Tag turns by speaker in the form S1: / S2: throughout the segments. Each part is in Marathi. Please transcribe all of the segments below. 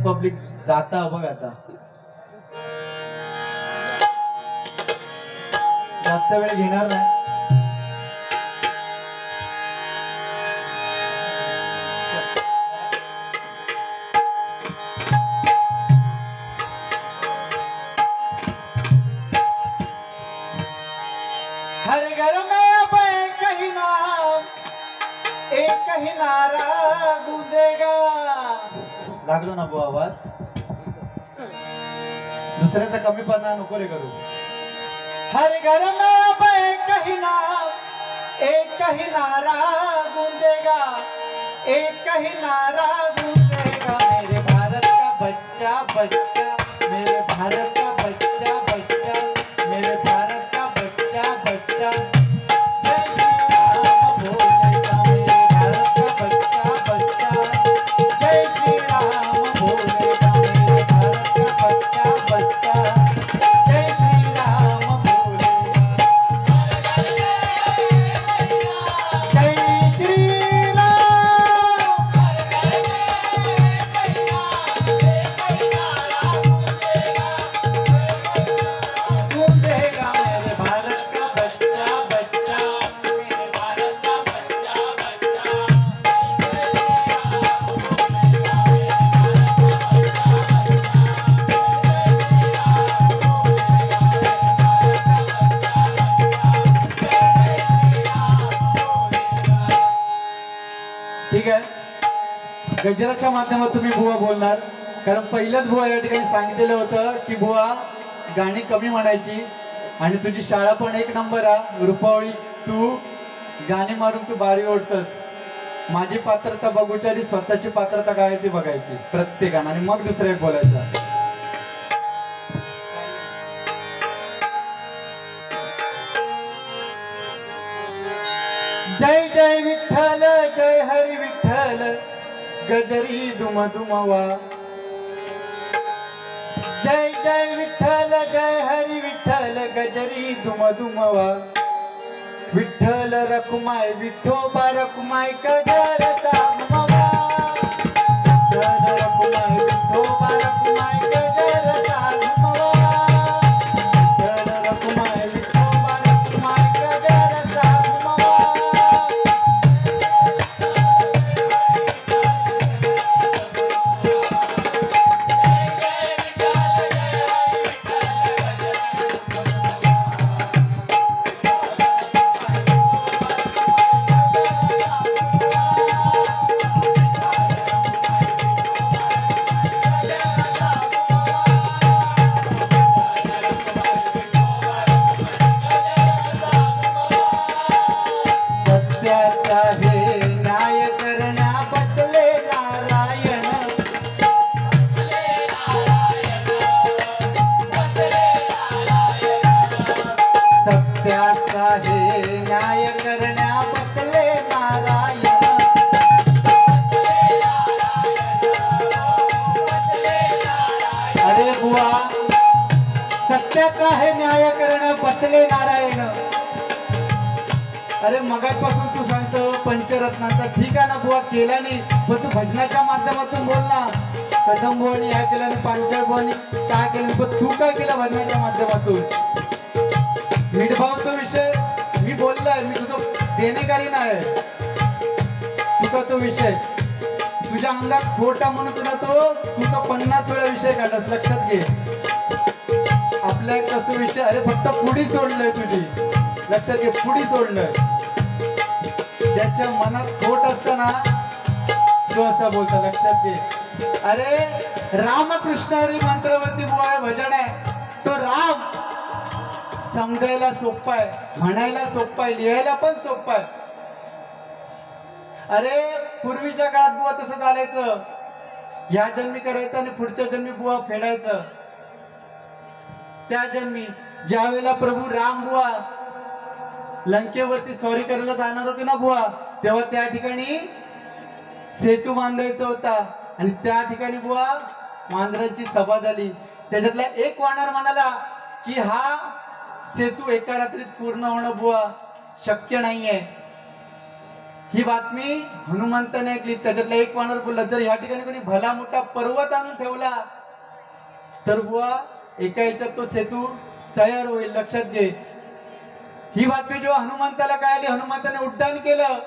S1: पब्लिक जाता बघ आता जास्त वेळ घेणार नाही. हर घर में अब एक ही नारा गूंजेगा. लागलो ना भाऊ आवाज. दुसऱ्याचा कमीपणा नको रे करू. हर घर में अब एक ही नारा गूंजेगा. एक ही नारा गूंजेगा. मेरे भारत का बच्चा बच्चा, मेरे भारत का बच्चा बच्चा, मेरे भारत का बच्चा बच्चा जय श्री राम बोलेगा. मेरे भारत का बच्चा बच्चा जय श्री राम बोलेगा. मेरे भारत का बच्चा बच्चा जय श्री राम बोलेगा. जय श्री गूंजेगा. मेरे भारत का बच्चा बच्चा, मेरे भारत का बच्चा बच्चा ठीक आहे. गजराच्या माध्यमातून मी बुवा बोलणार, कारण पहिल्याच बुवा या ठिकाणी सांगितलेलं होतं की बुवा गाणी कमी म्हणायची आणि तुझी शाळा पण एक नंबर आहे रुपावळी. तू गाणी मारून तू बारी ओढतस. माझी पात्रता बघूच्या आधी स्वतःची पात्रता काय आहे ती बघायची प्रत्येकानं आणि मग दुसरं एक बोलायचं. जय जय विठ्ठल जय हरी विठ्ठल गजरी दुम दुमवा. जय जय विठ्ठल जय हरी विठ्ठल गजरी दुम दुमवा. विठ्ठल रखुमाय विठोबा रखुमाय गजरचा घुमवा. विठ्ठल रखुमाय विठोबा रखुमाय गजरचा घुमवा. विठ्ठल रखुमाय विठोबा रखुमाय गजरचा घुमवा. सत्याचा हे न्याय करण्या बसले नारायण. सत्याचा हे न्याय करण्या बसले नारायण. अरे बुवा सत्याचा हे न्याय करण्या बसले नारायण. अरे मगापासून तू सांगतो पंचरत्नाचा ठीक आहे ना बुवा केला नाही, पण तू भजनाच्या माध्यमातून बोल ना. कदम बुवानी ह्या केलं आणि पांचाळ बुवानी काय केलं, पण तू काय केलं भजनाच्या माध्यमातून. मिठभावचा विषय मी बोललोय, मी तुझं देणेकरी नाही. तुका तो विषय तुझ्या अंगात खोटा म्हणून तुला तू तो 50 वेळा विषय काढलास. लक्षात घे आपल्या कसं विषय. अरे फक्त पुढी सोडलंय तुझी. लक्षात घे पुढी सोडलंय. ज्याच्या मनात खोट असताना तो असा बोलता. लक्षात घे. अरे रामकृष्ण हरी मंत्रावरती बुवा भजन आहे. तो राम समजायला सोपा आहे, म्हणायला सोपा आहे, लिहायला पण सोपा आहे. अरे पूर्वीच्या काळात बुवा तसं चालायचं. या जन्मी करायचं आणि पुढच्या जन्मी बुवा फेडायचं. त्या जन्मी ज्या वेळेला प्रभू राम बुवा लंकेवरती स्वारी करायला जाणार होते ना बुवा, तेव्हा त्या ठिकाणी सेतू बांधायचा होता आणि त्या ठिकाणी बुवा मांजराची सभा झाली. त्याच्यातला एक वानर म्हणाला की हा सेतू एका रात्रीत पूर्ण होणं बुवा शक्य नाहीये. ही बातमी हनुमंताने ऐकली. त्याच्यातला एक वानर बोलला, जर या ठिकाणी कोणी भला मोठा पर्वत आणून ठेवला तर बुवा एका याच्यात तो सेतू तयार होईल. लक्षात घे. ही बातमी जेव्हा हनुमंताला कळाली, हनुमंताने उड्डाण केलं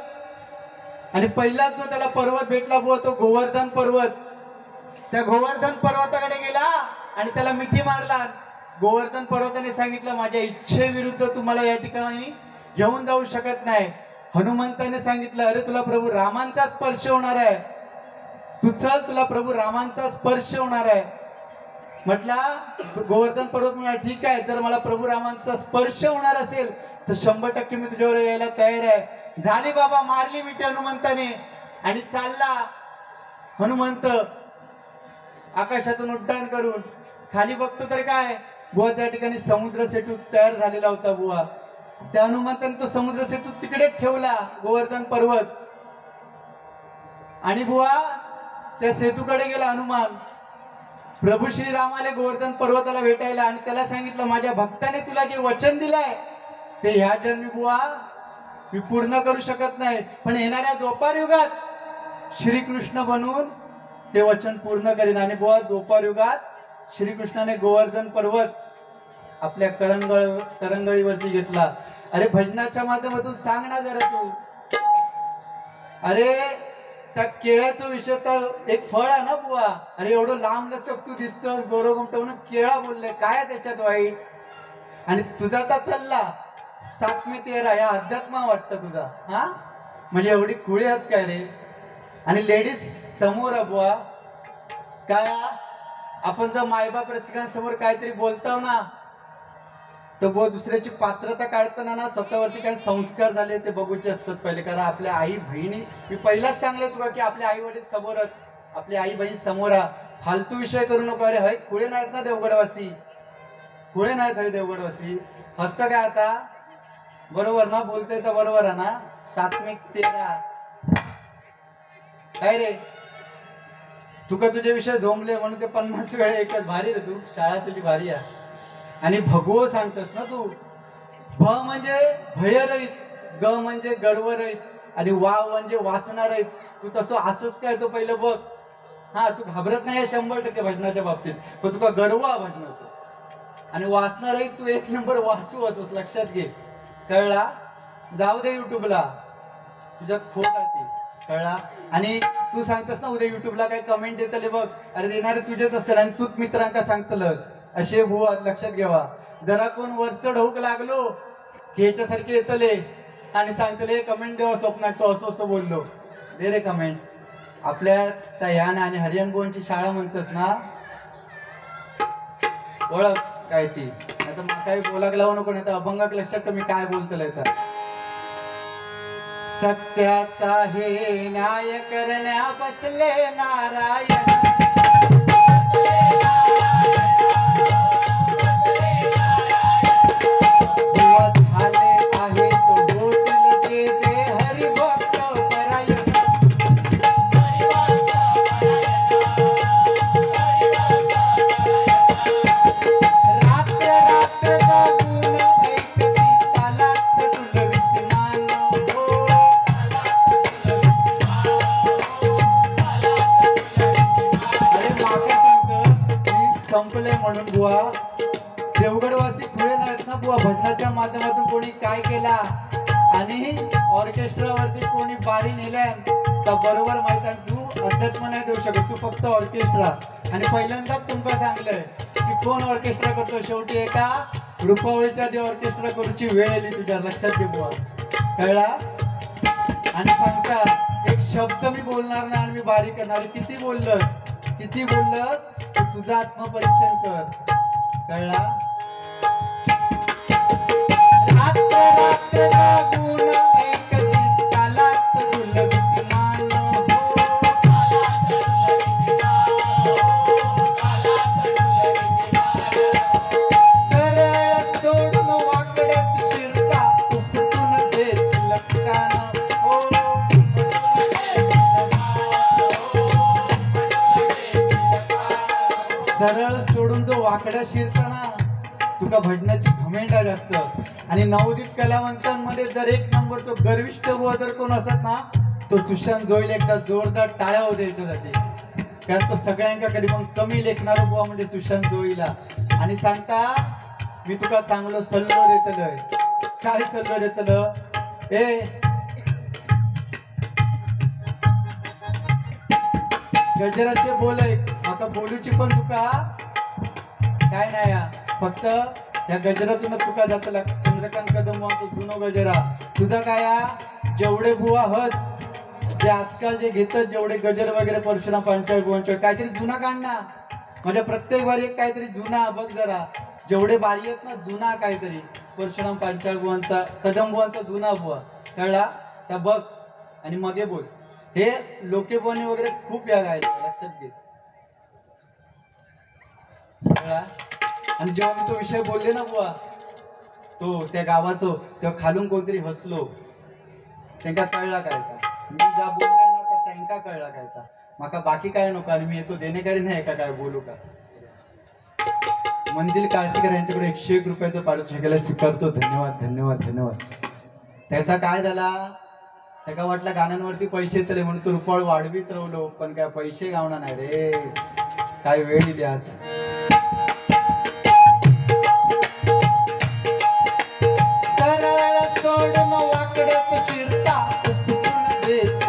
S1: आणि पहिला जो त्याला पर्वत भेटला बुवा तो गोवर्धन पर्वत. त्या गोवर्धन पर्वताकडे गेला आणि त्याला मिठी मारला. गोवर्धन पर्वताने सांगितलं, माझ्या इच्छेविरुद्ध तुम्हाला या ठिकाणी घेऊन जाऊ शकत नाही. हनुमंताने सांगितलं, अरे तुला प्रभू रामांचा स्पर्श होणार आहे, तू चल, तुला प्रभू रामांचा स्पर्श होणार आहे. म्हटला गोवर्धन पर्वत म्हणा, ठीक आहे, जर मला प्रभू रामांचा स्पर्श होणार असेल तर 100% मी तुझ्यावर यायला तयार आहे. झाली बाबा, मारली मिठी हनुमंताने आणि चालला हनुमंत आकाशातून उड्डाण करून. खाली बघतो तर काय बुवा, त्या ठिकाणी समुद्र सेतू तयार झालेला होता बुवा. त्या हनुमंताने तो समुद्र सेतू तिकडेच ठेवला, गोवर्धन पर्वत. आणि बुवा त्या सेतूकडे गेला हनुमान. प्रभू श्रीराम आले गोवर्धन पर्वताला भेटायला आणि त्याला सांगितलं, माझ्या भक्ताने तुला जे वचन दिलंय ते ह्या जन्मी बुवा मी पूर्ण करू शकत नाही, पण येणाऱ्या द्वापार युगात श्रीकृष्ण बनून ते वचन पूर्ण करीन. आणि बुवा द्वापार युगात श्रीकृष्णाने गोवर्धन पर्वत आपल्या करंगळीवरती घेतला. अरे भजनाच्या माध्यमातून सांग ना जरा तू. अरे त्या केळ्याचा विषय तर एक फळ आहे ना बुवा. अरे एवढं लांब लचक तू दिसतोस, गोरोगमट म्हणून केळा बोलले, काय त्याच्यात वाईट. आणि तुझा तर चालला 7 मे 13 या अध्यात्मा वाटतं तुझा. हा म्हणजे एवढी खुळी आहात काय रे. आणि लेडीज समोर बुवा काय, आपण जर मायबाप रसिकांसमोर काहीतरी बोलताव ना तर बुवा दुसऱ्याची पात्रता काढताना ना स्वतःवरती काही संस्कार झाले ते बघूचे असतात पहिले. कारण आपल्या आई बहिणी, मी पहिलाच सांगले तुला की आपल्या आई वडील समोरच, आपली आई बहीण समोर. फालतू विषय करू नको. अरे हय खुळे नाहीत ना देवगडवासी, खुळे नाहीत हय देवगडवासी. हसतं काय आता, बरोबर ना, बोलतोय तर बरोबर आहे ना. 7 मे 13 काय रे, तुका तुझे विषय झोंबले म्हणून ते 50 वेळा एकच. भारी रे तू, शाळा तुझी भारी आहे. आणि भगवो सांगतस ना तू. भ म्हणजे भयरहित, ग म्हणजे गर्वरहित आणि वा म्हणजे वासनारहित. तू तसं असंच काय तो पहिलं बघ. हा तू घाबरत नाही 100% भजनाच्या बाबतीत, पण तुका गर्व आहे भजनाचा. आणि वासनारहित तू 1 नंबर वासू असस, लक्षात घे. कळला. जाऊ दे युट्यूबला, तुझ्यात खोट आहे ती, कळला. आणि तू सांगतस ना उद्या युट्यूबला काय कमेंट देतले बघ, अरे देणारे तुझेच असेल आणि तूच मित्रांका सांगतलस असे बुवा. लक्षात घेवा. जरा कोण वरचढ होक लागलो की ह्याच्यासारखे येतले आणि सांगतले कमेंट देवा स्वप्नात तो असं असं बोललो, दे रे कमेंट. आपल्या त्या यान आणि हरियाण बोनची शाळा म्हणतस ना, ओळख काय ती. नाही तर काही बोलाक लावू नको, नाही तर अभंगाक लक्षात मी काय बोलतलंय. तर सत्याचा हे न्याय करण्या बसले नारायण. संपले म्हणून बुवा देवगडवासी खुळे नाहीत ना बुवा. भजनाच्या माध्यमातून कोणी काय केला आणि ऑर्केस्ट्रावरती कोणी बारी नेल्या तर बरोबर माहित आहे. तू अध्यात्म नाही देऊ शकत, तू फक्त ऑर्केस्ट्रा. आणि पहिल्यांदाच तुमका सांगलंय की कोण ऑर्केस्ट्रा करतो, शेवटी एका रुपवळीच्या आधी ऑर्केस्ट्रा करूची वेळ आली तुझ्या. लक्षात घे बुवा, कळला. आणि सांगता एक शब्द मी बोलणार नाही आणि मी बारी करणार. किती बोललंस तुझं आत्मपरीक्षण कर, कळला. रात्र रात्र जागून ऐकती तालात डुलवित मान हो. सरळ सोडून वाकड्यात शिरता उपटून देतील कान हो. सरळ सोडून जो वाकड्या शिरताना तुका भजनाची घमेंडा जास्त आणि नवोदित कलावंतांमध्ये जर एक नंबर तो गर्विष्ठ बुवा जर कोण असत ना तो सुशांत जोईल. एकदा जोरदार टाळ्या होते याच्यासाठी, कारण तो सगळ्यांका कधी पण कमी लेखणारा बुवा म्हणजे सुशांत जोईला. आणि सांगता मी तुका चांगलो सल्लो देतलोय. काय सल्लो देतलो? ए गजराचे बोलय माका बोलूची पण तुका काय नाही, फक्त या गजरातूनच तुका जातला. चंद्रकांत कदम जुनो गजरा तुझा काय जेवढे बुवा हत जे आजकाल जे घेतात जेवढे गजर वगैरे परशुराम पांचाळ बुवांचे काहीतरी जुना काढणा. म्हणजे प्रत्येक बारी एक काहीतरी जुना बघ जरा. जेवढे बारी आहेत ना जुना काहीतरी परशुराम पांचाळ बुवांचा कदम बुवांचा जुना बुवा कळला त्या बघ आणि मगे बोल. हे लोकेबोनी वगैरे खूप या गायला लक्षात घे. आणि जेव्हा मी तो विषय बोलले ना बुवा तो त्या गावाचो तेव्हा खालून कोणतरी हसलो. त्यांका कळला काय का मी जा बोललाय ना तर त्यांका कळला काय का. माका बाकी काय नको आणि मी याचो देणेकरी नाही का काय बोलू का. मंजिल काळसीकर यांच्याकडे 101 रुपयाचं पाडू शकायला स्वीकारतो. धन्यवाद धन्यवाद धन्यवाद. त्याचा काय झाला त्याका वाटला गाण्यांवरती पैसे येतले म्हणून तो रुपळ वाढवीत राहलो पण काय पैसे गावणार नाही रे. काय वेळ दिली आज. सरळ सोडून वाकडत शिरता उपटून देत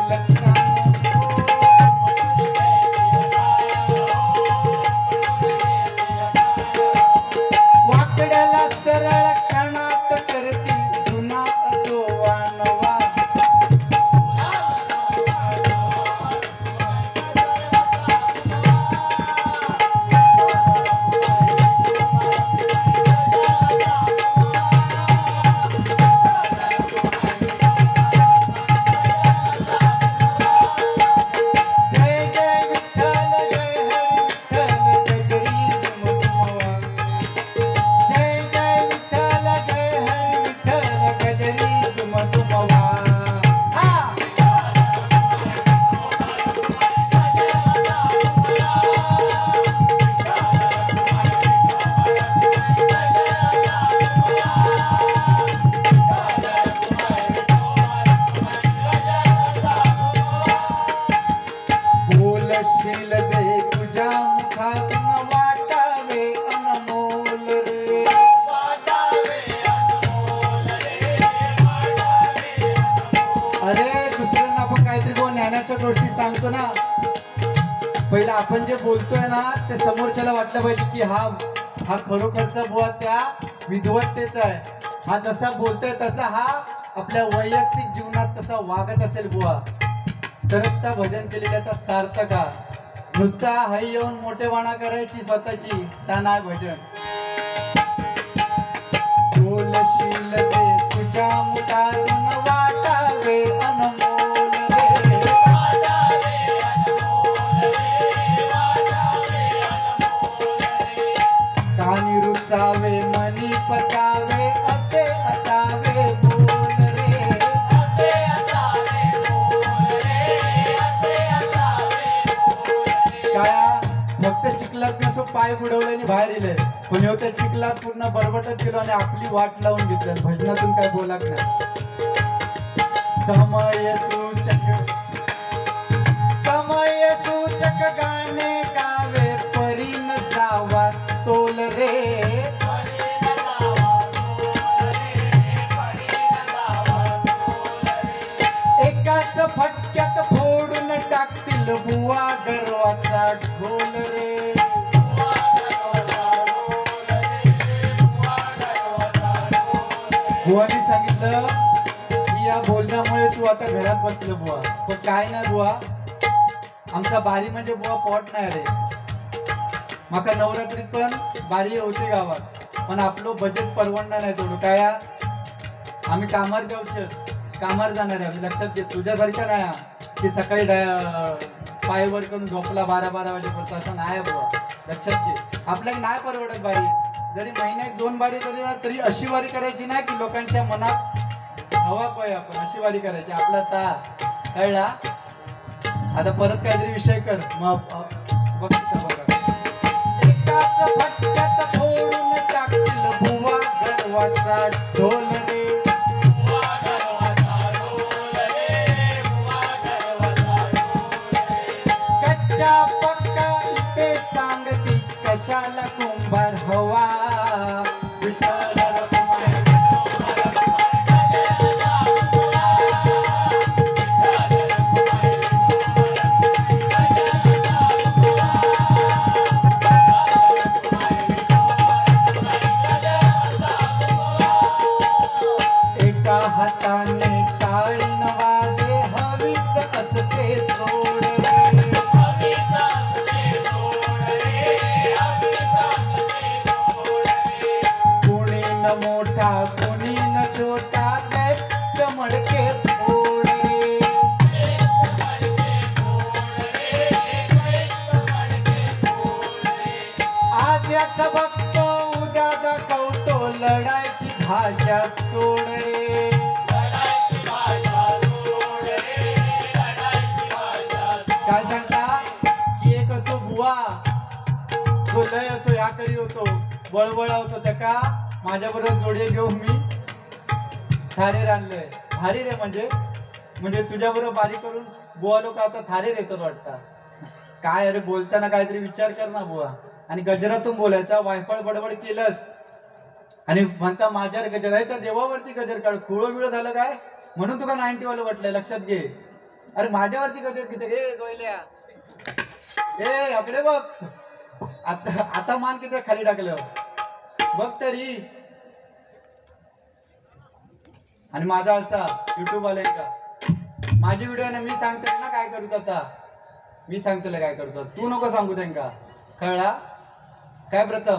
S1: वाकड्याला सरळ क्षणात करती जुना असो वानवा. गोष्टी सांगतो ना पहिला आपण जे बोलतोय ना ते समोरच्याला वाटलं पाहिजे की हा खरोखरचा बुवा त्या विद्वत्तेचा आहे. हा जसा बोलतोय तसा हा आपल्या वैयक्तिक जीवनात तसा वागत असेल बुवा तरच त्या भजन केलेल्याचा सार्थक. नुसता हाई येऊन मोठेवाणा करायची स्वतःची त्या नाही भजन. बोलशील जे तुझ्या मुखातून वाटावे अनमोल कानी रुचावे मनी पचावे असे असावे बोल रे. असे असावे बोल रे. असे असावे बोल रे. काय फक्त चिखलात नसो पाय बुडवले आणि बाहेर इले पण ह्यो त्या चिखलात पूर्ण बरबटत गेलो आणि आपली वाट लावून घेतली. भजनातून काय बोलाक नाही. समय सूचक गाणे गावे परीन जावा तोल रे. एकाच फटक्यात फोडून टाकतील बुवा गर्वाचा ढोल रे. बुवानी सांगितलं की या बोलण्यामुळे तू आता घरात बसलं बुवा. पण काय नाही बुवा आमचा बारी म्हणजे बुवा पॉट नाही रे. माका नवरात्रीत पण बारी होते गावात पण आपलं बजेट परवडणार नाही तेवढं. काय आम्ही कामार जाऊचे कामार जाणार आहे. आम्ही लक्षात घे तुझ्यासारखं नाही की सकाळी पायवर करून झोपला 12-12 वाजेपर्यंत असं नाही बुवा. लक्षात घे आपल्याला नाही परवडत बारी. जरी महिन्यात 2 बारी तरी अशी वारी करायची नाही की लोकांच्या मनात हवा कोय. आपण अशी वारी करायची आपला ता कळला. आता परत काहीतरी विषय कर मग बघ. एकाच फटक्यात फोडून टाकतील कशाला कुंभार हवा विठ्ठल रखुमाई. एका हाताने टाळी न वाजे हवीच असते जोड रे. कुणी न मोठा कुणी न छोटा दैत्य मडके फोड रे. आज याचा बघतो उद्या दाखवतो लढायची भाषा सोड रे. काय सांगता की एक असो बुवा जो लय असो ह्या करी होतो बळबळा होतो त्याका माझ्या बरोबर जोडे घेऊन मी थारेर आणलंय. थारीर आहे म्हणजे तुझ्या बरोबर बारी करून बुवा लोक आता थारेर येतात वाटतं. काय अरे बोलताना काहीतरी विचार कर ना बुवा. आणि गजरातून बोलायचा वायफळ बडबड केलंस आणि म्हणता माझ्यावर गजर आहे तर देवावरती गजर काढ. खुळं बिळं झालं काय म्हणून तुला 90 वालं वाटलंय लक्षात घे. अरे माझ्यावरती गजर किती रे जोयल्या ए अकडे बघ. आता मान किती खाली टाकलं बघ तरी. आणि माझा असा युट्यूब आलाय का माझी व्हिडिओ ना मी सांगतोय ना काय करू आता. मी सांगतोय काय करतो तू नको सांगू त्यांका कळला काय. प्रथम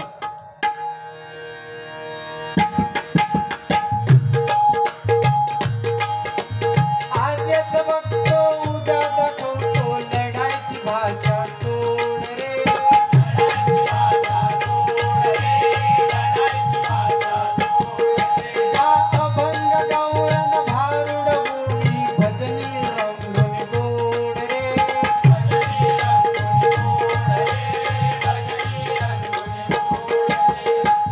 S1: आज याच बघतो उद्या दाखवतो लढायची भाषा सोड रे. अभंग गवळण भारुड भूमी भजनी रंगुनी गोड रे.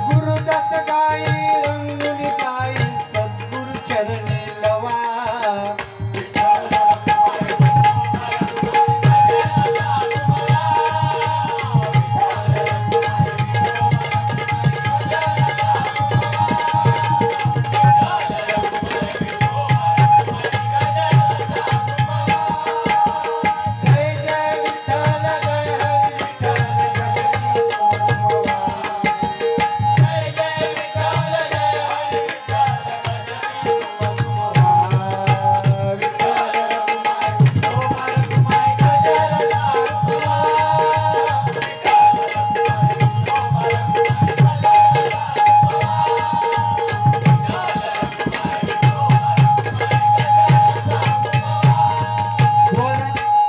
S1: गुरुदास गाई रंगुनी जाई सद्गुरु चरणी लवा. जय जय विठ्ठल जय हरी विठ्ठल जगती कुंभवा.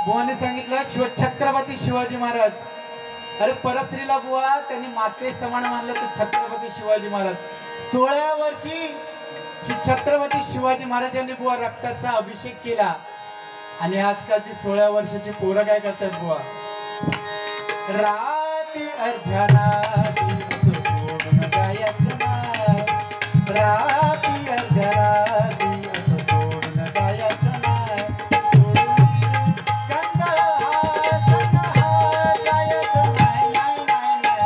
S1: बुवाने सांगितलं छत्रपती शिवाजी महाराज. अरे परस्त्रीला बुवा त्यांनी माते समान मानलं तर छत्रपती शिवाजी महाराज. 16 वर्षी ही छत्रपती शिवाजी महाराजांनी बुवा रक्ताचा अभिषेक केला. आणि आजकालची 16 वर्षाची पोरं काय करतात बुवा राती अर्ध्या राती असं सोडून जायचं नाही. राती अर्ध्या राती असं सोडून जायचं नाही. सोडून कंद हा सण हा जायचं नाही नाही नाही नाही.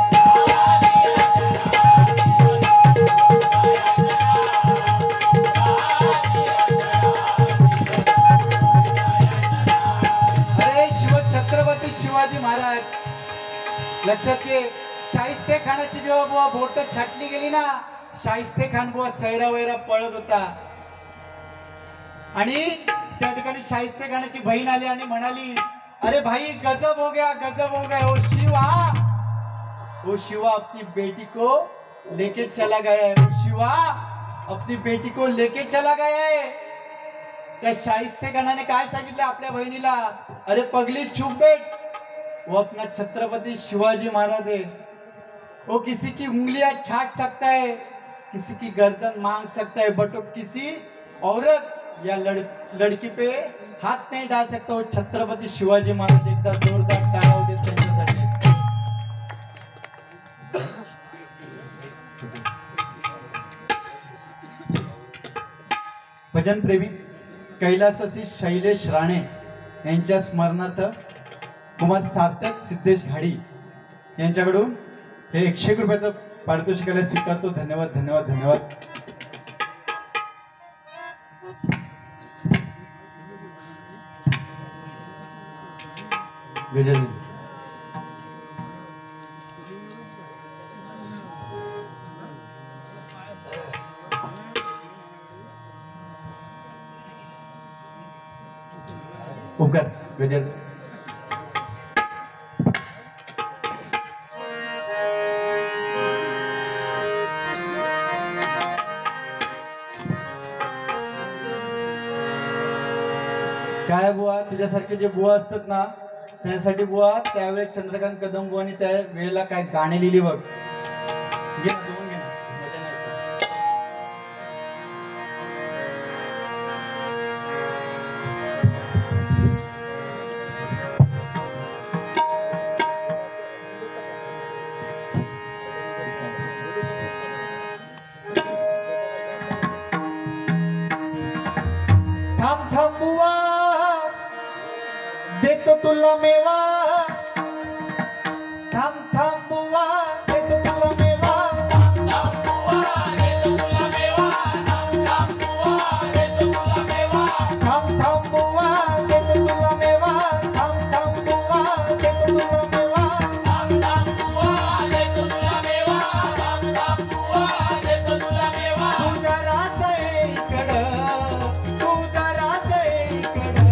S1: अरे छत्रपती शिवाजी महाराज लक्षात घे. शाहिस्ते खानाची जेव्हा बुवा बोट छाटली गेली ना शाहिस्ते खान बुवा सैरा वैरा पळत होता. आणि त्या ठिकाणी शाहिस्ते खानाची बहीण आली आणि म्हणाली अरे भाई गजब हो गया ओ शिवा. ओ शिवा अपनी बेटी को लेके चला गया है. ओ शिवा अपनी बेटी को लेके चला गया है. त्या शाहिस्ते खानाने काय सांगितलं आपल्या बहिणीला अरे पगली चुप बैठ. वो अपना छत्रपती शिवाजी महाराज है. वो किसी की उंगलियां छाट सकता है किसी की गर्दन मांग सकता है बट वो किसी औरत या लड़की पे हाथ नहीं डाल सकता. वो छत्रपती शिवाजी महाराज. एकदा जोरदार टाळ्या देत त्यांच्यासाठी. भजन प्रेमी कैलासवासी शैलेश राणे यांच्या स्मरणार्थ कुमार सार्थक सिद्धेश घाडी यांच्याकडून हे 101 रुपयाचं पारितोषिकाला स्वीकारतो. धन्यवाद धन्यवाद धन्यवाद. गजल ओंकार गजल काय बुवा, तुझ्यासारखे जे बुवा असतात ना त्यासाठी बुवा त्यावेळेस चंद्रकांत कदम बुवानी त्या वेळेला काय गाणी लिहिली बघ. घे ना, दोन घे ना, मजा नाही. थांब थांब बुवा देतो तुला मेवा. थांब थांब बुवा देतो तुला मेवा. थांब थांब बुवा देतो तुला मेवा. थांब थांब बुवा देतो तुला मेवा. थांब थांब बुवा देतो तुला मेवा. थांब थांब बुवा देतो तुला मेवा. थांब थांब बुवा देतो तुला मेवा. थांब थांब बुवा देतो तुला मेवा. तू जरा इकडं, तू जरा इकडं.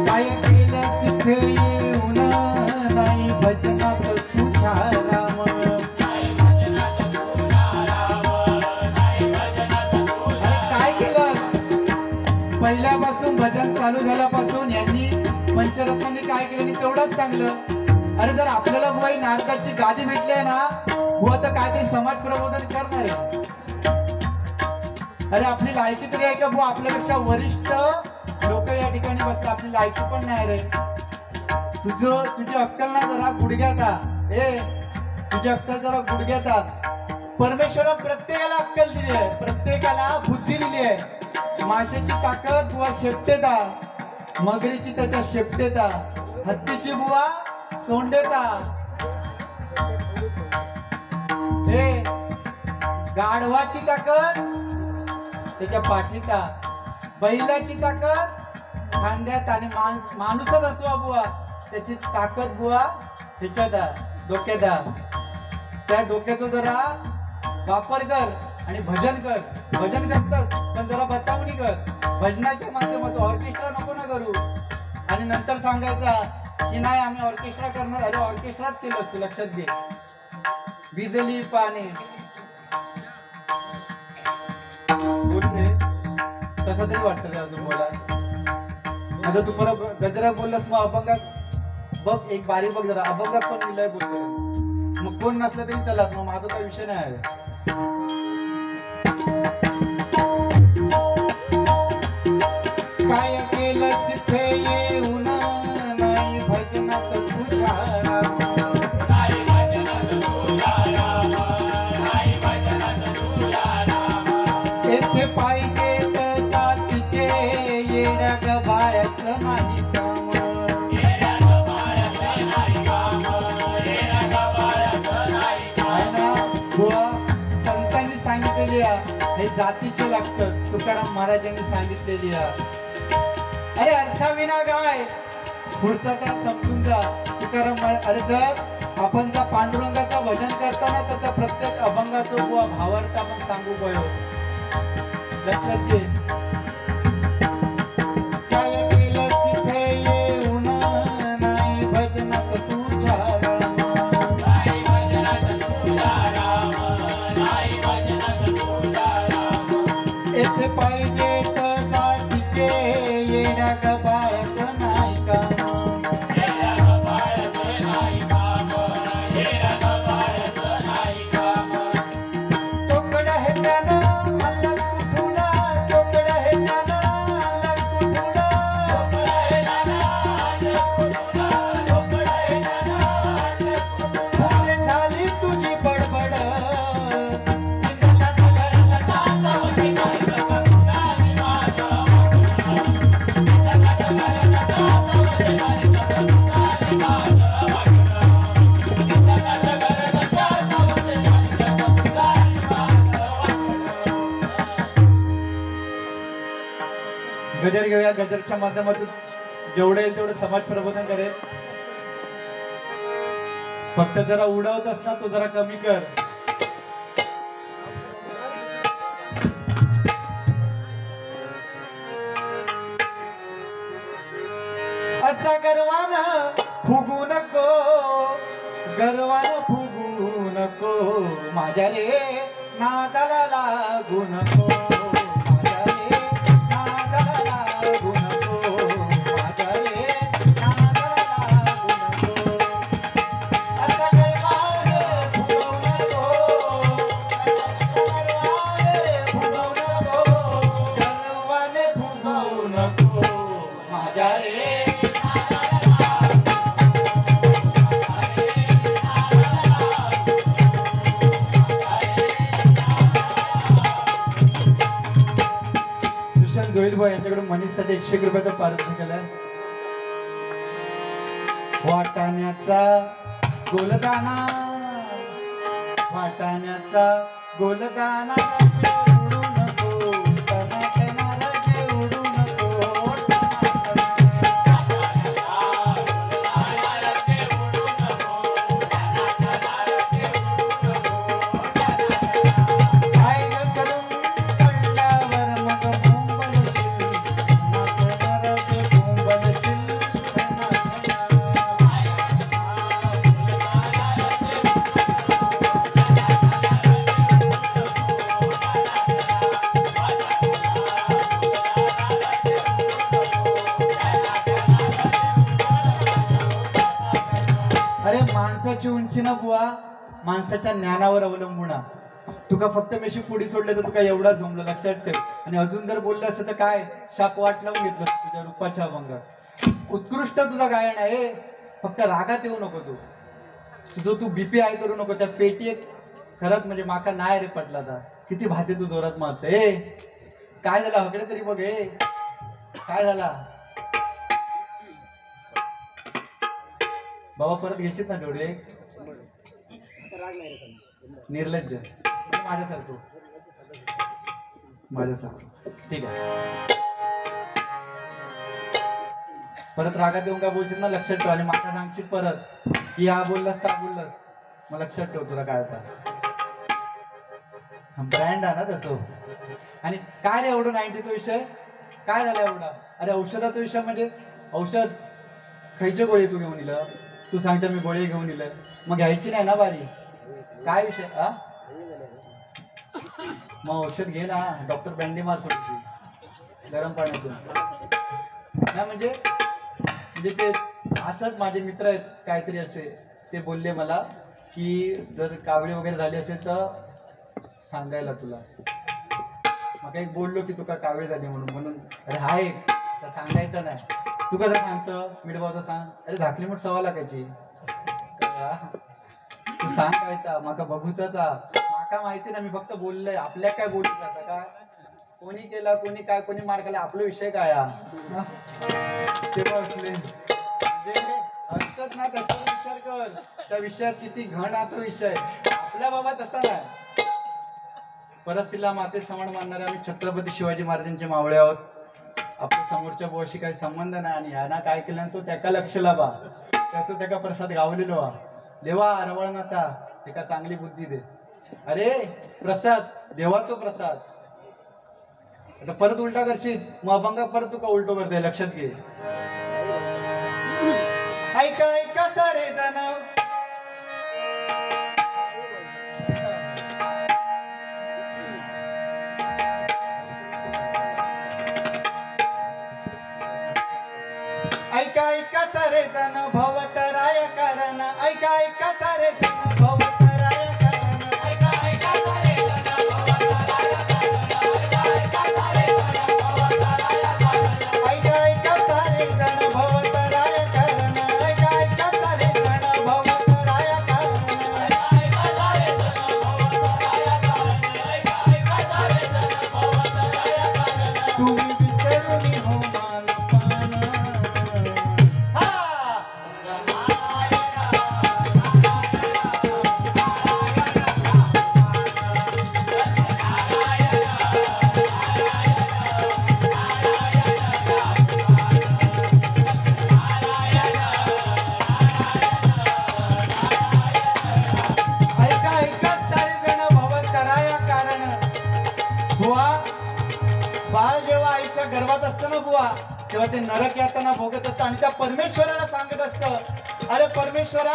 S1: काय केलं तिथे येऊन नाही भजनात तुझ्या राम. अरे काय केलं, पहिल्यापासून भजन चालू झाल्यापासून यांनी पंचरत्नांनी काय केलं आणि तेवढंच चांगलं. अरे जर आपल्याला बुवा ही नारदाची गादी भेटली आहे ना बुवा तर काहीतरी समाज प्रबोधन करणार आहे. अरे आपली लायकी तरी आहे का बुवा, आपल्यापेक्षा वरिष्ठ लोक या ठिकाणी बसतात, आपली लायकी पण नाही रे. तुझी अक्कल ना जरा गुडघ्यात. तुझी अक्कल जरा गुडघ्यात. परमेश्वरा प्रत्येकाला अक्कल दिली आहे, प्रत्येकाला बुद्धी दिली आहे. माशाची ताकद बुवा शेपटेता, मगरीची त्याच्या शेपटेता, हत्तीची बुवा सोंडेता, गाढवाची ताकद त्याच्या पाठीता, बैलाची ताकद खांद्यात आणि माणूसच असो बुवा त्याची ताकद बुवा ह्याच्यात डोक्यात. त्या डोक्याचा जरा वापर कर आणि भजन कर. भजन करतात पण जरा बतावणी कर. भजनाच्या माध्यमातून ऑर्केस्ट्रा नको ना करू आणि नंतर सांगायचा की नाही आम्ही ऑर्केस्ट्रा करणार. अरे ऑर्केस्ट्राच केलं असतं, लक्षात घे. बिजली पाणी बोलते कसं तरी वाटतं रे अजून मला. आता तू परत गजरा बोललास मग अभंगात बघ, एक बारी बघ जरा, अभंगात पण लिहिलंय बोलतो. मग कोण नसलं तरी चलात, मग माझा काही विषय नाही आहे. काय केलं तिथे येऊन नाही भजनात तुझ्या राम. येथे पाहिजे तर जातीचे येड्या गबाळ्याचं नाही काम. आहे ना बुवा, संतांनी सांगितलेली हे जातीचे लागतं. तुकाराम महाराजांनी सांगितलेली. अरे अर्थाविना गाय पुढचा त्या समजून जा. तुकाराम अरे जर आपण त्या पांडुरंगाचं भजन करताना तर त्या प्रत्येक अभंगाचं बुवा भावार्थ आपण सांगू गयो. लक्षात घे. काय केलं तिथे येऊन नाही भजनात तुझ्या राम. येथे पाहिजे तर जातीचे येड्या गबाळ्याचं नाही काम. तोकडा हे त्यानं हल्लाच कुठून तो या गजरच्या माध्यमातून जेवढं येईल तेवढं समाज प्रबोधन करेल. फक्त जरा उडवतस ना तो जरा कमी कर. असा गर्वानं फुगू नको, गर्वानं फुगू नको, माझ्या रे नादाला लागू नको, माझ्या रे नादाला लागू नको, माझ्या रे नादाला लागू नको. असा गर्वानं फुगू नको, गर्वाने फुगू नको, माझ्या रे. जोईल भाई यांच्याकडून मनीषसाठी 101 रुपयाचा पारितोषिक केलाय. वाटाण्याचा गोलदाना, वाटाण्याचा गोलदाना उडू नको, टनाटनाला उडू नको, माणसाची उंची ना बुवा माणसाच्या ज्ञानावर अवलंबून. तुका फक्त मेशी पुढी सोडले तर तुका एवढा झोंबलं, लक्षात ठेव. आणि अजून जर बोललं असतं तर काय शाप वाट लावून घेतलं तुझ्या रूपाच्या अभंगात. उत्कृष्ट तुझा गायन आहे, फक्त रागात येऊ नको. तुझं तू बीपी आय करू नको. त्या पेटी एक खरंच म्हणजे माका नाही रे पटला था. किती भाते तू जोरात मारत. काय झालं हकडे तरी बघ. काय झाला बाबा, परत घेशील ना डोळे. निर्लज्ज माझ्यासारखं, माझ्यासारखं ठीक आहे. परत रागात येऊन काय बोलशील ना, लक्षात ठेव. आणि माका सांगशील परत की हा बोललास ता बोललास, मग लक्षात ठेव तुला काय होता. ब्रँड आहे ना त्याचं. आणि काय रे एवढं 90चा विषय काय झाला एवढा. अरे औषधाचा विषय म्हणजे औषध खायचे गोळी तू घेऊन इलं. तू सांगता मी गोळी घेऊन इलं, मग घ्यायची नाही ना बारी. काय विषय मग औषध घे ना. डॉक्टर बँडी मार थोडीशी गरम पाण्यातून. नाही म्हणजे ते असंच माझे मित्र आहेत काहीतरी असे, ते बोलले मला की जर कावळी वगैरे झाली असेल तर सांगायला तुला. मग एक बोललो की तुका कावळी झाली म्हणून. अरे हा एक तर सांगायचं नाही. तू कसं सांगतं मिडबावता सांग. अरे धाकली मोठ सवा लागायची. तू सांग काय ता माका बघूचाच. माका माहिती ना, मी फक्त बोललंय. आपल्या काय बोलू जाता का. कोणी केला कोणी काय कोणी मार खाला, आपला विषय काय तेव्हा असले म्हणजे असतात ना त्याच्यावर विचार कर. त्या विषयात किती घण हा तो विषय. आपल्या बाबा तसा नाही. परस्तिला माते समान मानणारे आम्ही छत्रपती शिवाजी महाराजांचे मावळे आहोत. आपल्या समोरच्या बुवाशी काही संबंध नाही. आणि ह्याना काय केलं तो त्याका लक्ष लावा. त्याचं त्याका प्रसाद गावलेलो देवा रवळनाथा त्याका चांगली बुद्धी दे. अरे प्रसाद देवाचो प्रसाद. आता परत उलटा करशील मग अभंग परत तुका उलटो करते. लक्षात घे. ऐका ऐका सारे जण ऐका ऐका सारे जण भवतराय कारण. ऐका ऐका सारे जण भवतराय कारण. ऐका ऐका सारे जण भवतराय कारण. ऐका ऐका सारे जण भवतराय कारण. ऐका ऐका सारे जण भवतराय कारण. ऐका ऐका सारे जण भवतराय कारण. ऐका ऐका सारे जण भवतराय कारण. तुम्ही विसरून हो मानपान. तेव्हा ते नरक यातना भोगत असतं आणि त्या परमेश्वराला सांगत असतं, अरे परमेश्वरा,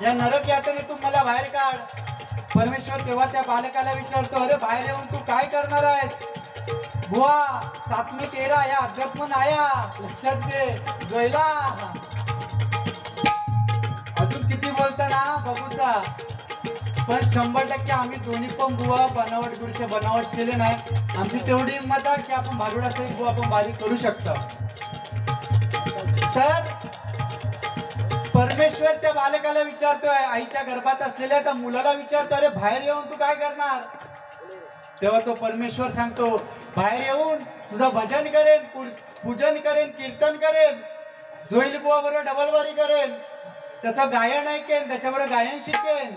S1: या नरक यातनेतून मला बाहेर काढ. परमेश्वर तेव्हा त्या बालकाला विचारतो, अरे बाहेर येऊन तू काय करणार आहेस? बुवा, 7 में 13 या अध्यात्म आया, लक्षात घे जोयला. अजून किती बोलता ना बघूचा, पण 100% आम्ही दोन्ही पण बुवा बनावट गुरुच्या बनावट केले नाही. आमची तेवढी हिंमत आहे की आपण भारुडा सहित बुवा आपण बारीक करू शकतो. तर परमेश्वर त्या बालकाला विचारतोय, आईच्या गर्भात असलेल्या त्या मुलाला विचारतो, अरे बाहेर येऊन तू काय करणार? तेव्हा तो परमेश्वर सांगतो, बाहेर येऊन तुझं भजन करेन, पूजन करेन, कीर्तन करेन, जोईल बुवा बरोबर डबलबारी करेन, त्याचं गायन ऐकेन, त्याच्याबरोबर गायन शिकेन.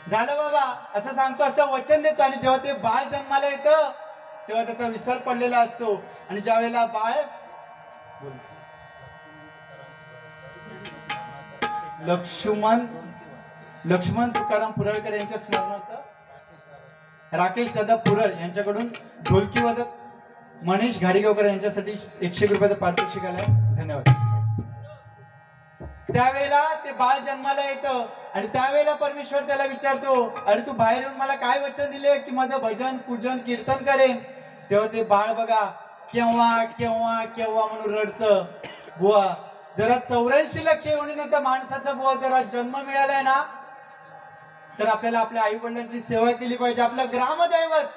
S1: झालं बाबा असं सांगतो, असं वचन देतो. आणि जेव्हा ते बाळ जन्माला येतं तेव्हा त्याचा विसर पडलेला असतो. आणि ज्या वेळेला बाळ लक्ष्मण तुकाराम पुरळकर यांच्या स्मरणार्थ राकेश दादा पुरळ यांच्याकडून ढोलकी वादक मनीष घाडीगावकर यांच्यासाठी 100 रुपयाचं पारितोषिक आलंय. धन्यवाद. त्यावेळेला ते बाळ जन्माला येतं आणि त्यावेळेला परमेश्वर त्याला विचारतो, अरे तू बाहेर येऊन मला काय वचन दिले की माझं भजन पूजन कीर्तन करेन? तेव्हा ते बाळ बघा केव्हा केव्हा केव्हा म्हणून रडतं. बुवा जरा 84 लक्ष योनीनंतर माणसाचा बुवा जरा जन्म मिळालाय ना, तर आपल्याला आपल्या आई वडिलांची सेवा केली पाहिजे. आपलं ग्रामदैवत,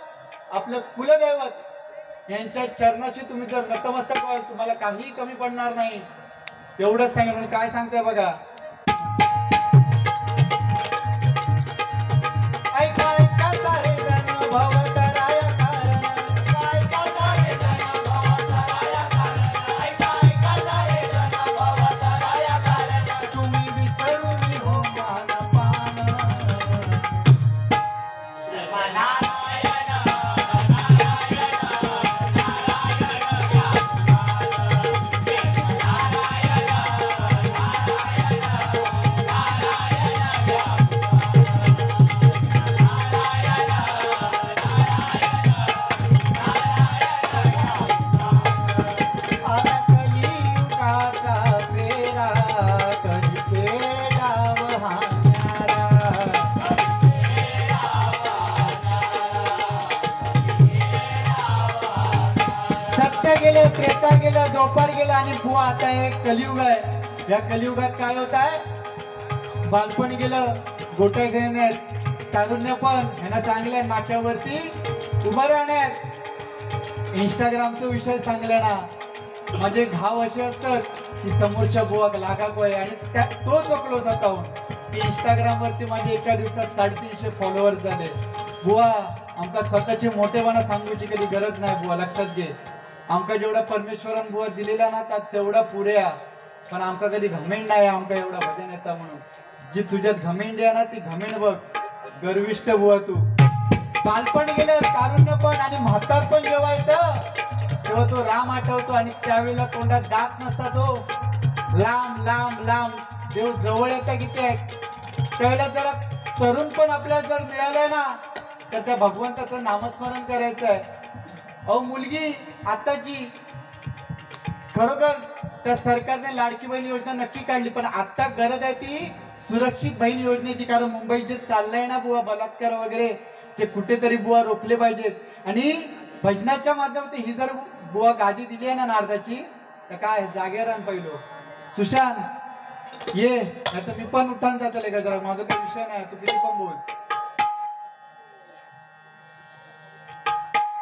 S1: आपलं कुलदैवत यांच्या चरणाशी तुम्ही जर नतमस्तक व्हाल, तुम्हाला काही कमी पडणार नाही. एवढंच सांगितलं. काय सांगतोय बघा, ऐका ऐका सारे जण भवतराया कारण, ऐका सारे जण भवतराया कारण, ऐका ऐका सारे जण भवतराया कारण, तुम्ही विसरून हो मानपान. त्रेता गेलं, द्वापर गेलं आणि बुवा आता एक कलियुग आहे. या कलियुगात काय होत आहे? बालपण गेलं, गोट्या खेळण्यात, तारुण्य पण ह्यांना चांगल्या नाक्यावरती उभं राहण्यात, इंस्टाग्रामचा विषय सांगला ना, माझे घाव असे असतात की समोरच्या बुवा लागाक आहे आणि तो चोकलो स्वतःहून की इंस्टाग्राम वरती माझे एका दिवसात 350 फॉलोअर्स झाले. बुवा आमका स्वतःचे मोठेपणा सांगूची कधी गरज नाही. बुवा लक्षात घे, आमका जेवढा परमेश्वरान बुवा दिलेला ना तेवढा पुऱ्या, पण आमका कधी घमेंड नाही आमका एवढा भजन येता म्हणून. जी तुझ्यात घमेंड आहे ना ती घमेंड बघ, गर्विष्ठ बुवा तू. बालपण गेलं, तारुण्य पण आणि म्हातार पण जेव्हा येतं तेव्हा तो राम आठवतो आणि त्यावेळेला तोंडात दात नसता, तो लांब लांब लांब देव जवळ येता किती आहे. त्यावेळेला जरा तरुण पण आपल्याला जर मिळालंय ना तर त्या भगवंताचं नामस्मरण करायचं आहे. अहो मुलगी आताची, खरोखर त्या सरकारने लाडकी बहीण योजना नक्की काढली, पण आता गरज आहे ती सुरक्षित बहीण योजनेची. कारण मुंबईत जे चाललंय ना बुवा बलात्कार वगैरे, ते कुठेतरी बुवा रोखले पाहिजेत. आणि भजनाच्या माध्यमातून ही जर बुवा गादी दिली आहे ना नारदाची, तर काय जागेवर आण पहिलो. सुशांत ये, नाही तर मी पण उठान जातले का जरा, माझा काही विषय नाही, तू किती पण बोल.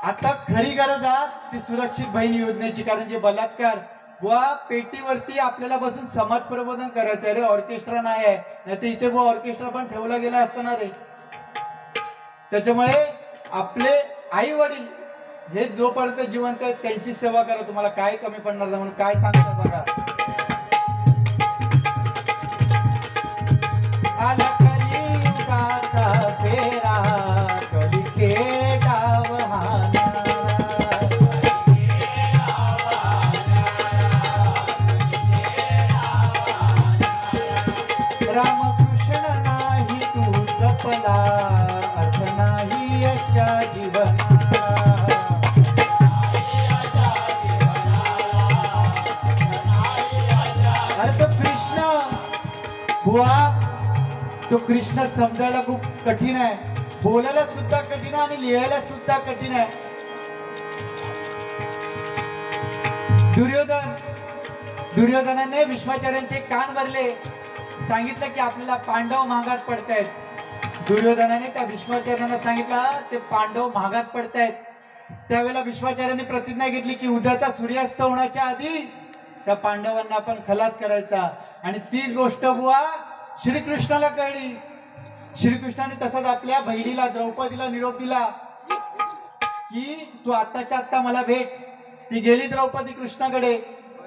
S1: आता खरी गरज आहे ती सुरक्षित बहीण योजनेची. कारण जे बलात्कार बुवा पेटीवरती आपल्याला बसून समाज प्रबोधन करायचं. अरे ऑर्केस्ट्रा नाही आहे, नाही तर इथे बुवा ऑर्केस्ट्रा पण ठेवला गेला असताना रे. त्याच्यामुळे आपले आई वडील हे जोपर्यंत जिवंत आहेत त्यांची सेवा करा, तुम्हाला काय कमी पडणार नाही. म्हणून काय सांगतात बघा, आला कलियुगाचा फेरा, कली खेळ डाव हाना, रामकृष्ण नाही तू जपला, अर्थ नाही अशा जीवना. बुवा तो कृष्ण समजायला खूप कठीण आहे, बोलायला सुद्धा कठीण आहे आणि लिहायला सुद्धा कठीण आहे. दुर्योधनाने भीष्माचार्यांचे कान भरले, सांगितलं की आपल्याला पांडव महागात पडतायत. दुर्योधनाने त्या भीष्माचार्यांना सांगितलं ते पांडव महागात पडतायत. त्यावेळेला भीष्माचार्यांनी प्रतिज्ञा घेतली की उद्याचा सूर्यास्त होण्याच्या आधी त्या पांडवांना आपण खलास करायचा. आणि ती गोष्ट बुवा श्रीकृष्णाला कळली. श्रीकृष्णाने तसाच आपल्या बहिणीला द्रौपदीला निरोप दिला की तू आत्ताच्या आत्ता मला भेट. ती गेली द्रौपदी कृष्णाकडे.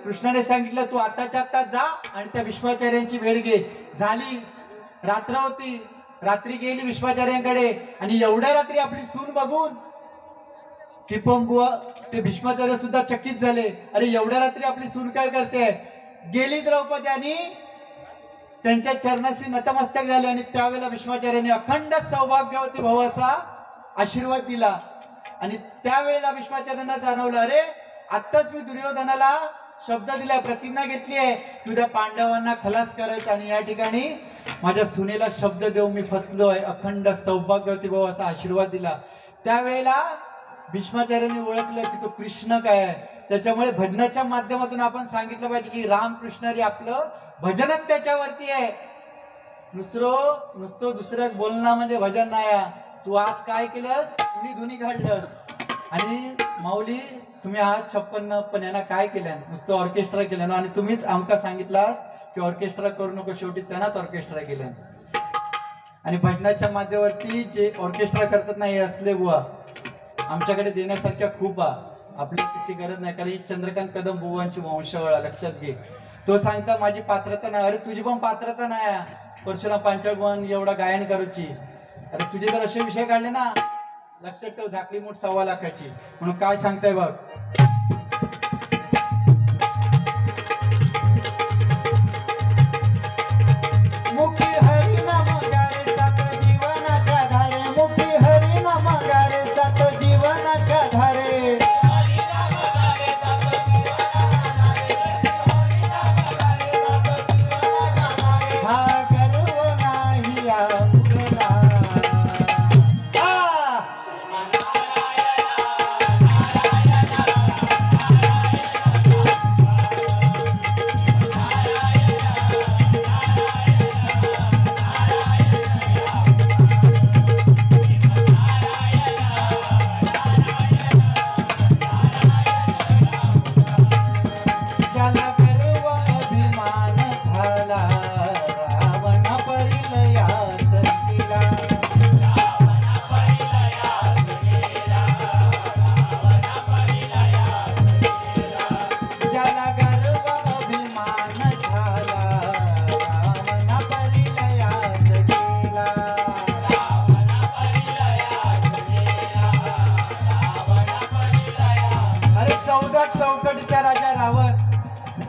S1: कृष्णाने सांगितलं तू आत्ताच्या आत्ता जा आणि त्या भीष्माचार्यांची भेट घे. झाली रात्र होती, रात्री गेली भीष्माचार्यांकडे आणि एवढ्या रात्री आपली सून बघून ती पण बुवा ते भीष्माचार्य सुद्धा चकित झाले. अरे एवढ्या रात्री आपली सून काय करते. गेली द्रौपदी आणि त्यांच्या चरणाशी नतमस्तक झाले आणि त्यावेळेला भीष्माचार्यांनी अखंड सौभाग्यवती भाऊ असा आशीर्वाद दिला. आणि त्यावेळेला भीष्माचार्यांना जाणवलं अरे आत्ताच मी दुर्योधनाला शब्द दिलाय, प्रतिज्ञा घेतली आहे तुझ्या पांडवांना खलास करायचा आणि या ठिकाणी माझ्या सुनेला शब्द देऊ मी फसलोय. अखंड सौभाग्यवती भाऊ असा आशीर्वाद दिला. त्यावेळेला भीष्माचार्यांनी ओळखलं की तो कृष्ण काय आहे. त्याच्यामुळे भजनाच्या माध्यमातून आपण सांगितलं पाहिजे की रामकृष्ण आपलं भजनच त्याच्यावरती आहे. नुसतं दुसऱ्या बोलणं म्हणजे भजन नाही. तू आज काय केलंस, कुणी धुनी काढलंस. आणि माऊली तुम्ही आज 56 पण यांना काय केलं, नुसतं ऑर्केस्ट्रा केलं आणि तुम्हीच आमका सांगितलास की ऑर्केस्ट्रा करू नको, शेवटी त्यांनाच ऑर्केस्ट्रा केलं. आणि भजनाच्या माध्यमावरती जे ऑर्केस्ट्रा करतात नाही असले बुवा आमच्याकडे देण्यासारख्या खूप आपल्याला त्याची गरज नाही. कारण ही चंद्रकांत कदम बुवांची वंशावळ लक्षात घे. तो सांगता माझी पात्रता नाही. अरे तुझी पण पात्रता नाही. परशुराम पांचाळ बुवान एवढा गायन करूची. अरे तुझे जर असे विषय काढले ना लक्षात ठेव झाकली मूठ 1.25 लाखाची. म्हणून काय सांगताय बघ. मुखी हरी नाम गारे सात जीवनाच्या धारे. मुखी हरी नाम गारे सात जीवनाच्या धारे. हा गर्व नाही या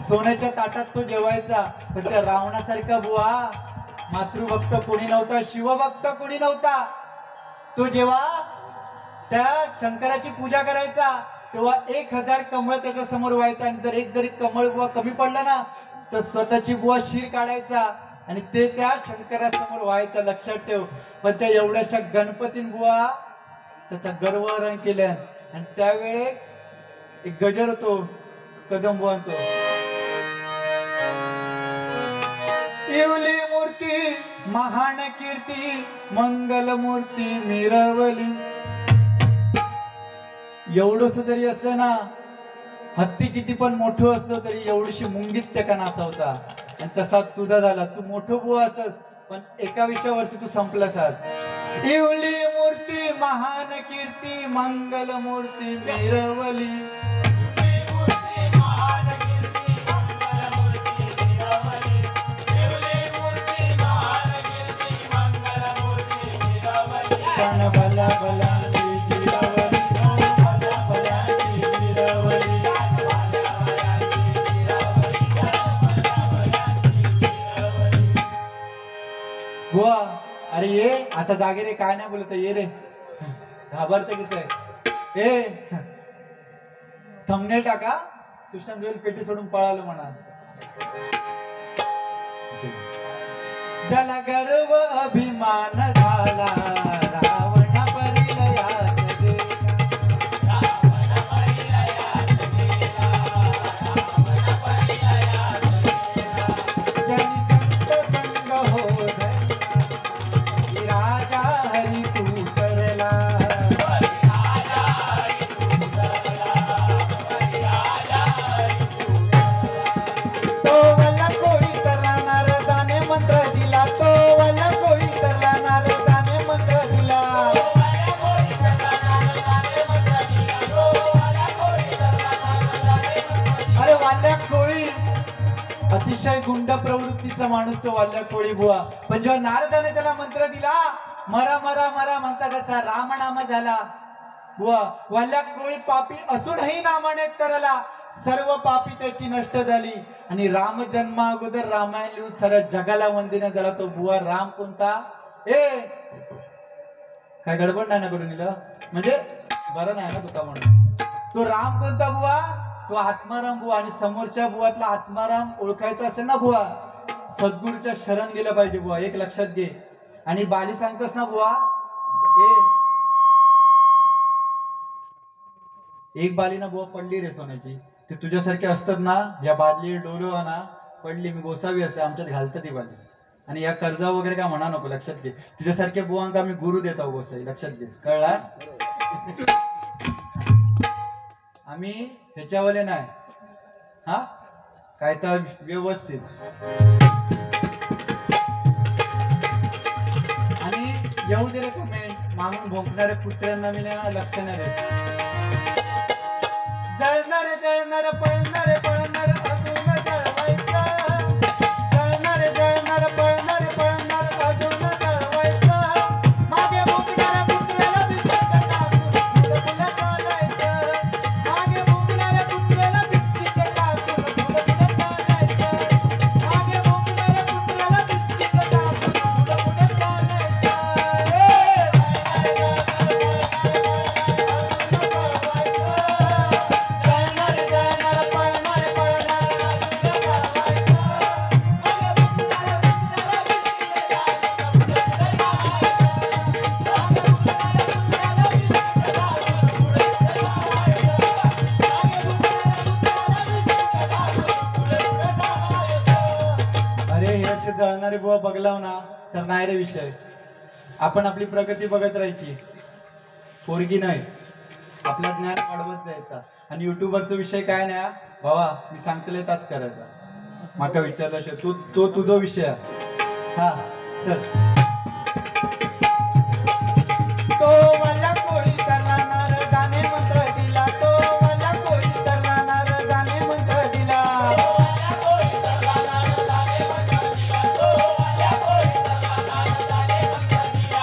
S1: सोन्याच्या ताटात तो जेवायचा. पण त्या रावणासारखा बुवा मातृभक्त कोणी नव्हता, शिवभक्त कोणी नव्हता. तो जेव्हा त्या शंकराची पूजा करायचा तेव्हा 1000 कमळ त्याच्या समोर व्हायचा. आणि जर एक जरी कमळ बुवा कमी पडला ना तर स्वतःची बुवा शीर काढायचा आणि ते त्या शंकरासमोर व्हायचं. लक्षात ठेव. पण त्या एवढ्याशा गणपतीन बुवा त्याचा गर्व रंग केल्या. आणि त्यावेळे एक गजर होतो कदम बुवांचो. येवली मूर्ती महान कीर्ती मंगल मूर्ती मिरवली. एवढंस जरी असलं ना हत्ती किती पण मोठं असलं तरी एवढीशी मुंगीत त्याका नाचवता. आणि तसा तुझा झाला. तू मोठं बुवा असत पण एका विषयावरती तू संपलास. येवली मूर्ती महान कीर्ती मंगल मूर्ती मिरवली. भला भला बुवा अरे ये आता जागे रे. काय नाही बोलत ये रे. घाबरते किती. ए थंबनेल टाका. सुशांत जोईल पेटी सोडून पळालो म्हणा. ज्याला गर्व अभिमान झाला रावण परिलयास गेला. ज्यानी संत संग हो धरला राजा हरी तू तरला. तो वाला कोळी तरला नारदाने मंत्र दिला. तो वाला कोळी तरला नारदाने मंत्र दिला. अरे वाल्या कोळी अतिशय गुंड प्रवृत्तीचा माणूस तो वाल्या कोळी बुवा. पण जेव्हा नारदाने त्याला मंत्र दिला मरा मरा मरा म्हणता त्याचा रामनाम झाला बुवा. वाल्या कोळी पापी असूनही नामाने तरला. सर्व पापी त्याची नष्ट झाली आणि राम जन्मा अगोदर रामायण लिहून सर्व जगाला वंदना झाला तो बुवा. राम कोणता? काय गडबड नाही ना करून दिलं म्हणजे बरं नाही ना तुका म्हणून. तो राम कोणता बुवा? तो आत्माराम बुवा. आणि समोरच्या बुवातला आत्माराम ओळखायचा असेल ना बुवा सद्गुरूच्या शरण गेलं पाहिजे बुवा. एक लक्षात घे. आणि बाली सांगतोस ना बुवा एक बाली ना बुवा पडली रे सोन्याची. ते तुझ्यासारखे असतात ना या बादली डोलो ना पडली मी गोसावी असे आमच्यात घालतात ती बाली. आणि या कर्जा वगैरे काय म्हणा नको. लक्षात घे. तुझ्यासारख्या बुवांका मी गुरु देतो गोसाई. लक्षात घे. कळला? आम्ही ह्याच्यावाले नाही हा काय तर व्यवस्थित. आणि येऊ दे रे कमेंट मागून भोंकणारे कुत्र्यांना मी ना लक्ष नाही देत. जळणारे जळणार पळणारे पळणार अजून जळवायचं. जळणारे जळणार पळणारे पळणार अजून जळवायचं. मागे भोंकणाऱ्या कुत्र्याला बिस्किट टाकून फुलं फुलं चालायचं. मागे भोंकणाऱ्या कुत्र्याला बिस्किट टाकून फुलं फुलं चालायचं. मागे भोंकणाऱ्या कुत्र्याला बिस्किट टाकून फुलं फुलं चालायचं. जळणारे बुवा बघलाव ना तर नाही रे विषय. आपण आपली प्रगती बघत राहायची पोरगी नाही. आपला ज्ञान वाढवत जायचा. आणि युट्यूबरचा विषय काय नाही बाबा मी सांगतले ताच करायचा. माका विचारला तो तुझा विषय हा चल. तो वाला कोळी तरला नारदाने मंत्र दिला. तो वाला कोळी तरला नारदाने मंत्र दिला.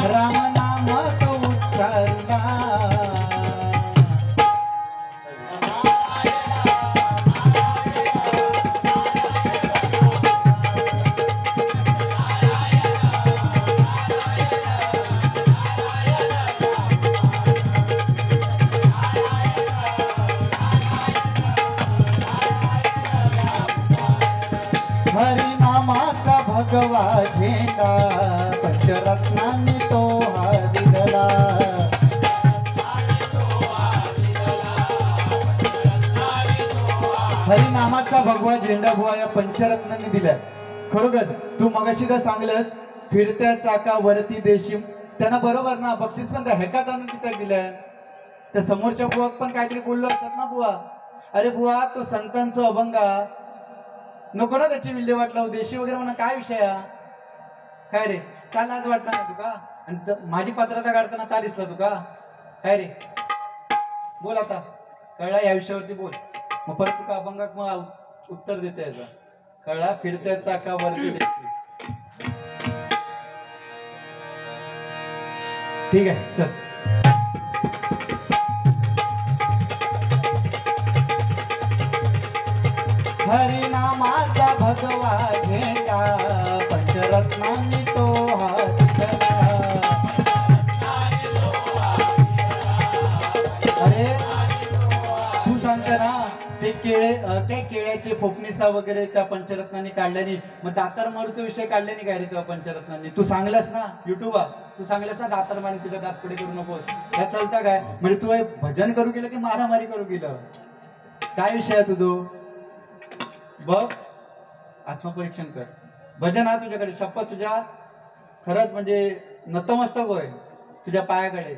S1: राम नाम तो उच्चारला. हरिनामाचा भगवा झेंडा पंचरत्नांनी तो हा दिला. हरिनामाचा भगवा झेंडा बुवा या पंचरत्नांनी दिलाय. खरोखर तू मगाशी तर सांगलंस फिरत्या चाकावरती देशी त्यांना बरोबर ना बक्षीस पण त्या हेका जाणून तिथे दिलंय. त्या समोरच्या बुवाक पण काहीतरी बोललो असतात ना बुवा. अरे बुवा तो संतांचा अभंगा नको ना त्याची विल्हेवाट लावू. देशी वगैरे म्हणा काय विषय काय रे चाल आज वाटणार नाही तुका. आणि माझी पात्रता काढताना ता दिसला तुका काय रे. बोल आता कळला या विषयावरती बोल. मग परत तुका अभंगाक मग उत्तर देते याचा. कळला फिरत्या चाकावरती ठीक आहे चल. हरिनामाचा भगवा झेंडा पंचरत्नांनी तो हात दिला. अरे तू सांगता ना ते केळ्याचे फोपणीसा वगैरे त्या पंचरत्नांनी काढल्यानी, मग दातार मारूचा विषय काढल्यानी काय रे तेव्हा पंचरत्नांनी? तू सांगलास ना युट्यूबा, तू सांगलास ना दातार मारी तुझ्या दात पुढे करू नकोस, त्या चालता काय? म्हणजे तू हे भजन करू गेलं की मारामारी करू गेलं? काय विषय आहे तुझो? बघ, आत्मपरीक्षण कर. भजन हा तुझ्याकडे, शपथ तुझ्या खरंच म्हणजे नतमस्तक होय तुझ्या पायाकडे.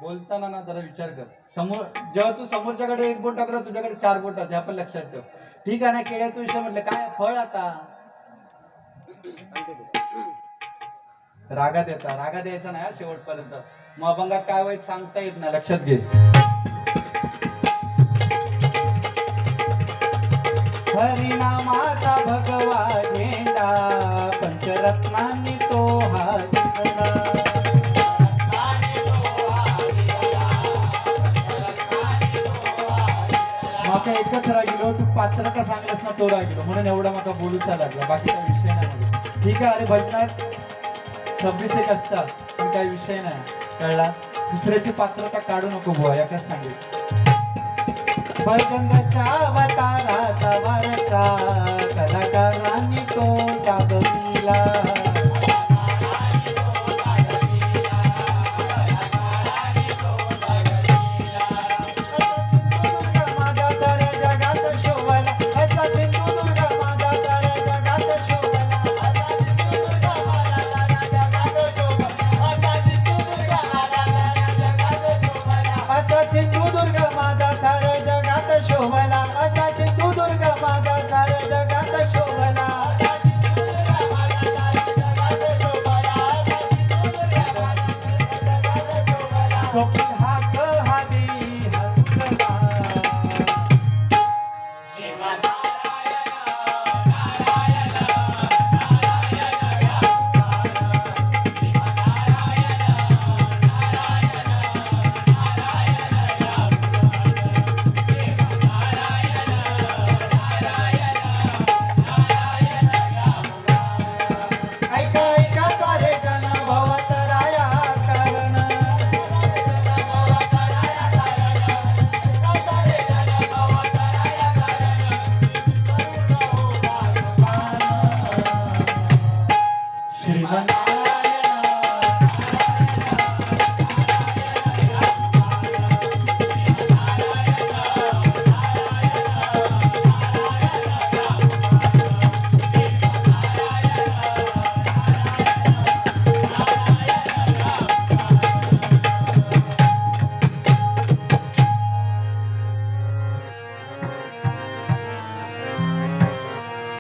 S1: बोलताना ना जरा विचार कर. समोर जेव्हा तू समोरच्याकडे एक बोट टाकलं, तुझ्याकडे 4 बोट हे आपण लक्षात ठेव. ठीक आहे ना? केळ्याचा विषय म्हटलं काय फळ आता रागात येतात, रागात यायचा नाही शेवटपर्यंत. मग अभंगात काय वाईट सांगता येत नाही, लक्षात घे. हरिनामाचा भगवा झेंडा पंचरत्नांनी तो हात धरला. माका एकच रागिलो, तू पात्रता सांगलास ना तो रागिलो, म्हणून एवढा माका बोलूचा लागला, बाकीचा विषय नाही मला. ठीक आहे, अरे भजनात 26 एक असतात पण काही विषय नाही, कळला? दुसऱ्याची पात्रता काढू नको बुवा, एकच सांगेल. भजन दशावताराचा वारसा कलाकारांनी तो जागवला.